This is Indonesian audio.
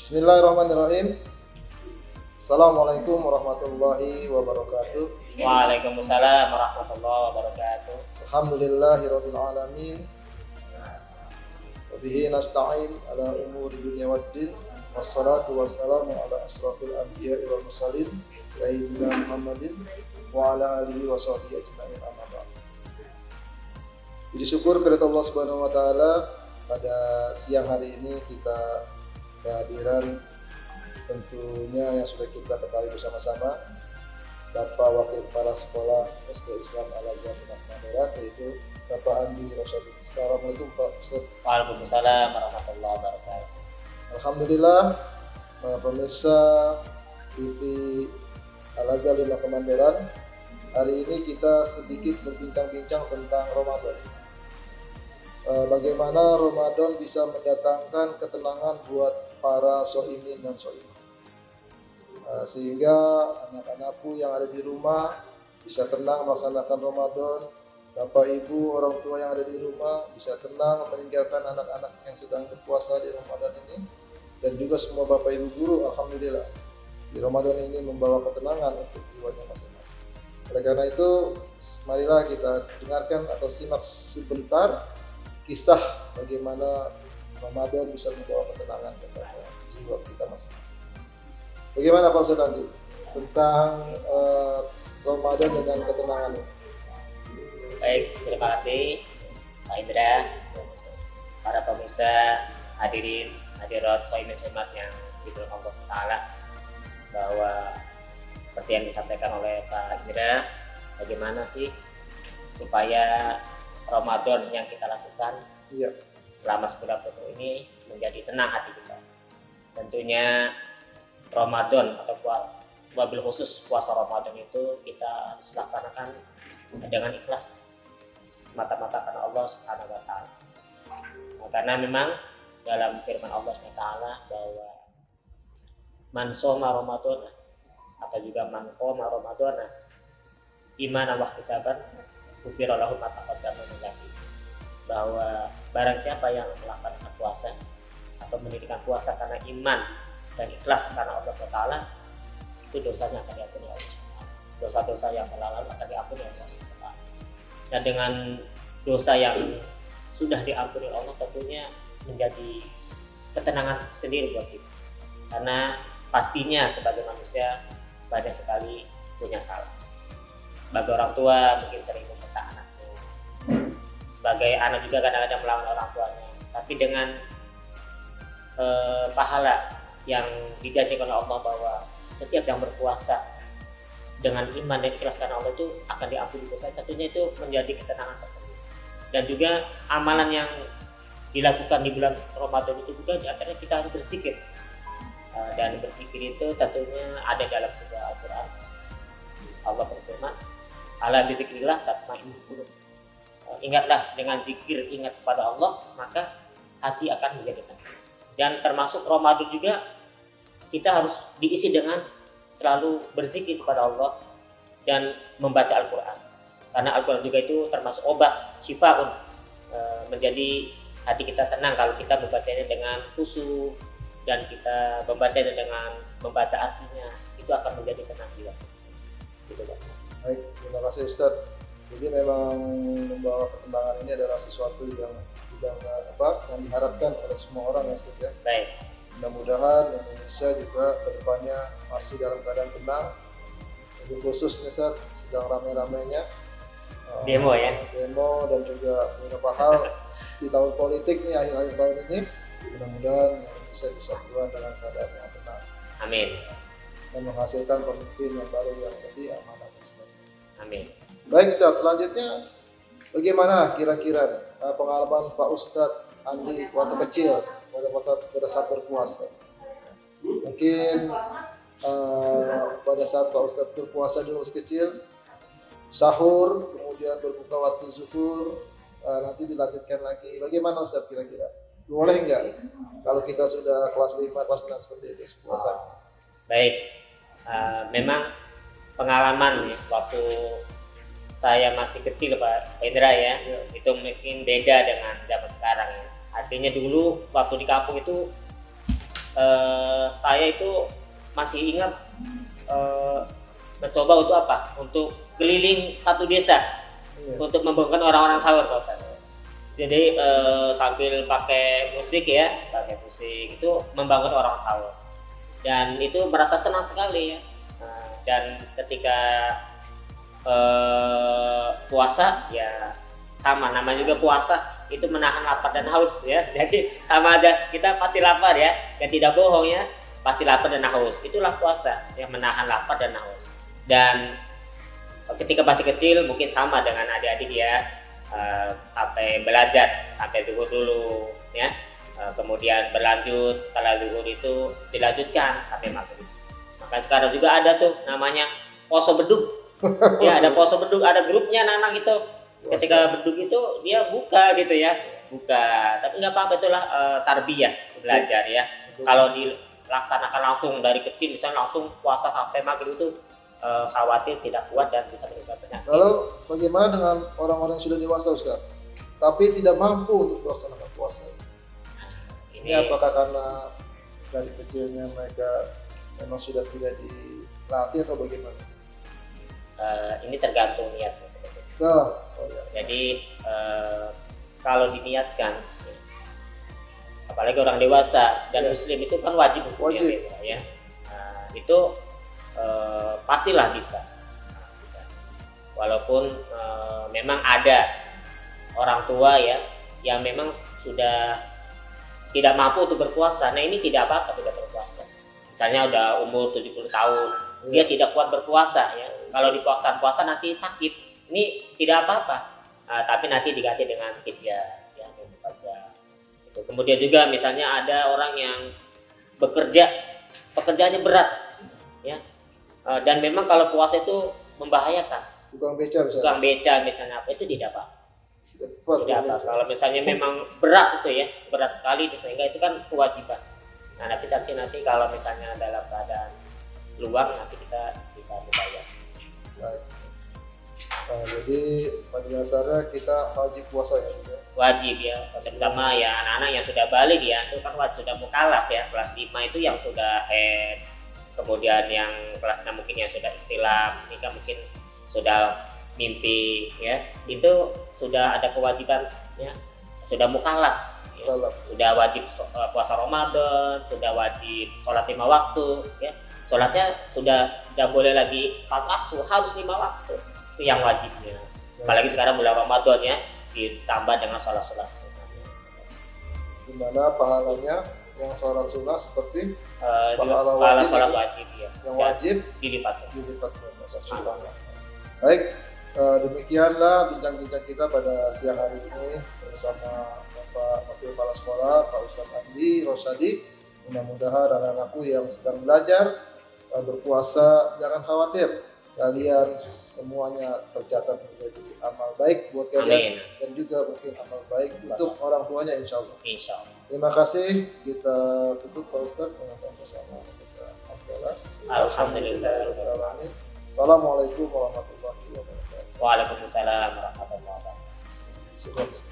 Bismillahirrahmanirrahim. Assalamualaikum warahmatullahi wabarakatuh. Waalaikumsalam warahmatullahi wabarakatuh. Alhamdulillahirabbil alamin. Wa bihi nasta'in ala umuri dunya waddin. Wassalatu wassalamu ala asrafil anbiya'i wal mursalin sayyidina Muhammadin wa ala alihi wa sahbihi ajma'in, amma ba'd. Puji syukur kepada Allah Subhanahu wa taala, pada siang hari ini kita kehadiran tentunya yang sudah kita ketahui bersama-sama, Bapak Wakil Kepala Sekolah SD Islam Al-Azhar Kemandoran, yaitu Bapak Andi Rosyadin. Assalamualaikum Pak Ustaz. Waalaikumsalam warahmatullahi wabarakatuh. Alhamdulillah, pemirsa TV Al-Azhar Kemandoran, hari ini kita sedikit berbincang-bincang tentang Ramadan. Bagaimana Ramadan bisa mendatangkan ketenangan buat para shoimin dan shoimah, sehingga anak-anakku yang ada di rumah bisa tenang melaksanakan Ramadan. Bapak Ibu orang tua yang ada di rumah bisa tenang meninggalkan anak-anak yang sedang berpuasa di Ramadan ini, dan juga semua Bapak Ibu guru, alhamdulillah, di Ramadan ini membawa ketenangan untuk jiwanya masing-masing. Oleh karena itu, marilah kita dengarkan atau simak sebentar kisah bagaimana Ramadan bisa membawa ketenangan kepada jiwa kita masing-masing. Bagaimana Pak Ustaz Andi tentang Ramadan dengan ketenangan? Baik, terima kasih Pak Indra, para pemirsa, hadirin, hadirat, shoimin shoimat yang diberkahi Allah Ta'ala, bahwa seperti yang disampaikan oleh Pak Indra, bagaimana sih supaya Ramadan yang kita lakukan selama sebulan penuh ini menjadi tenang hati kita. Tentunya Ramadan atau wabil khusus puasa Ramadan itu kita harus laksanakan dengan ikhlas, semata-mata karena Allah Subhanahu wa taala. Karena memang dalam firman Allah Subhanahu wa taala bahwa man shoma Ramadan atau juga man qoma Ramadan imanan wa ihtisaban ghufira lahu ma taqaddama min dhanbi, bahwa barang siapa yang melaksanakan puasa atau mendirikan puasa karena iman dan ikhlas karena Allah Ta'ala, itu dosanya akan diampuni Allah. Dosa-dosa yang lalu akan diampuni Allah Ta'ala. Dan dengan dosa yang sudah diampuni Allah tentunya menjadi ketenangan sendiri buat kita. Karena pastinya sebagai manusia banyak sekali punya salah. Sebagai orang tua mungkin sering membentak anaknya, sebagai anak juga kadang-kadang melawan orang tuanya, tapi dengan pahala yang dijanjikan oleh Allah bahwa setiap yang berpuasa dengan iman dan ikhlas karena Allah itu akan diampuni dosa, tentunya itu menjadi ketenangan tersendiri. Dan juga amalan yang dilakukan di bulan Ramadan itu juga diantaranya kita harus berzikir, dan berzikir itu tentunya ada dalam sebuah Al-Quran. Allah berfirman, ala bizikrillah tatma'innul qulub. Ingatlah dengan zikir, ingat kepada Allah, maka hati akan menjadi tenang. Dan termasuk Ramadan juga kita harus diisi dengan selalu berzikir kepada Allah dan membaca Al-Quran. Karena Al-Quran juga itu termasuk obat, syifaun, menjadi hati kita tenang kalau kita membacanya dengan khusyuk dan kita membacanya dengan membaca artinya, itu akan menjadi tenang juga. Gitu, Pak. Baik, terima kasih Ustaz. Jadi memang membawa ketenangan ini adalah sesuatu yang yang diharapkan oleh semua orang ya Ustaz ya. Baik. Mudah-mudahan Indonesia juga kedepannya masih dalam keadaan tenang. Lebih khusus nih Ustaz, sedang rame-ramenya Demo ya. Demo dan juga beberapa hal di tahun politik nih, akhir-akhir tahun ini. Mudah-mudahan Indonesia bisa keluar dalam keadaan yang tenang. Amin. Dan menghasilkan pemimpin yang baru yang lebih amanah dan sebagainya. Amin. Baik Ustaz, selanjutnya bagaimana kira-kira pengalaman Pak Ustadz Andi waktu kecil pada saat berpuasa? Mungkin pada saat Pak Ustadz berpuasa dulu masih kecil, sahur, kemudian berbuka waktu zuhur, nanti dilanjutkan lagi. Bagaimana Ustadz kira-kira? Boleh nggak kalau kita sudah kelas 5, kelas 6 seperti itu puasa? Baik. Memang pengalaman ya, waktu saya masih kecil Pak Indra ya, itu mungkin beda dengan zaman sekarang ya. Artinya dulu waktu di kampung itu saya itu masih ingat mencoba untuk apa? Untuk keliling satu desa Iya. untuk membangunkan orang-orang sahur, Pak Ustaz. Jadi sambil pakai musik itu membangun orang sahur. Dan itu merasa senang sekali ya. Dan ketika puasa ya sama, nama juga puasa itu menahan lapar dan haus ya. Jadi sama aja, kita pasti lapar ya, dan tidak bohong ya, pasti lapar dan haus. Itulah puasa yang menahan lapar dan haus. Dan ketika masih kecil mungkin sama dengan adik-adik ya, sampai belajar sampai zuhur dulu ya. Kemudian berlanjut, setelah zuhur itu dilanjutkan sampai maghrib. Maka sekarang juga ada tuh namanya poso beduk. Ya, ada poso beduk, ada grupnya anak-anak itu. Ketika beduk itu dia buka gitu ya, buka. Tapi nggak apa-apa, itulah tarbiyah, belajar ya. Kalau dilaksanakan langsung dari kecil, misalnya langsung puasa sampai maghrib itu khawatir tidak kuat dan bisa menyebabkan penyakit. Lalu bagaimana dengan orang-orang yang sudah dewasa, Ustaz, tapi tidak mampu untuk melaksanakan puasa? Ini apakah karena dari kecilnya mereka memang sudah tidak dilatih atau bagaimana? Ini tergantung niatnya sebetulnya. Ya. Jadi kalau diniatkan, apalagi orang dewasa dan muslim itu kan wajib hukumnya beda ya. Itu pastilah bisa. Walaupun memang ada orang tua ya yang memang sudah tidak mampu untuk berpuasa. Nah, ini tidak apa-apa tidak berpuasa. Misalnya udah umur 70 tahun, dia tidak kuat berpuasa ya. Kalau di puasa nanti sakit, ini tidak apa-apa. Tapi nanti diganti dengan fidyah ya, 24 jam. Itu. Kemudian juga misalnya ada orang yang pekerjaannya berat ya. Dan memang kalau puasa itu membahayakan. Tukang beca misalnya apa, itu tidak apa. Tidak apa. Kalau misalnya memang berat itu ya, berat sekali sehingga itu kan kewajiban. Nah, nanti kalau misalnya dalam keadaan luang nanti kita bisa dibayar. Baik. Nah, jadi pada dasarnya kita wajib puasa ya, sudah. Wajib ya, terutama ya anak-anak yang sudah balik ya, itu kan sudah mukallaf ya, kelas 5 itu yang sudah haid. Kemudian yang kelas 6 mungkin yang sudah ihtilam, nikah mungkin sudah mimpi ya, itu sudah ada kewajiban ya, sudah mukallaf ya, sudah wajib puasa Ramadan, sudah wajib sholat 5 waktu ya, sholatnya sudah tidak boleh lagi 4 waktu, harus 5 waktu, itu yang wajibnya. Apalagi sekarang bulan Ramadan ya, ditambah dengan sholat-sholat sunnah. Dimana pahalanya yang sholat sunnah seperti pahala sholat wajib ya, yang wajib dilipat sunnah. Baik, demikianlah bincang-bincang kita pada siang hari ini bersama Bapak Wakil Kepala Sekolah Pak Ustadz Andi Rosyadi. Mudah-mudahan anak-anakku yang sedang belajar berpuasa jangan khawatir, kalian semuanya tercatat menjadi amal baik buat kalian. Amin. Dan juga mungkin amal baik untuk orang tuanya, insya Allah. Terima kasih, kita tutup Pak Ustadz dengan sama-sama membaca Alhamdulillah. Alhamdulillah. Assalamualaikum warahmatullahi wabarakatuh. Waalaikumsalam warahmatullahi wabarakatuh.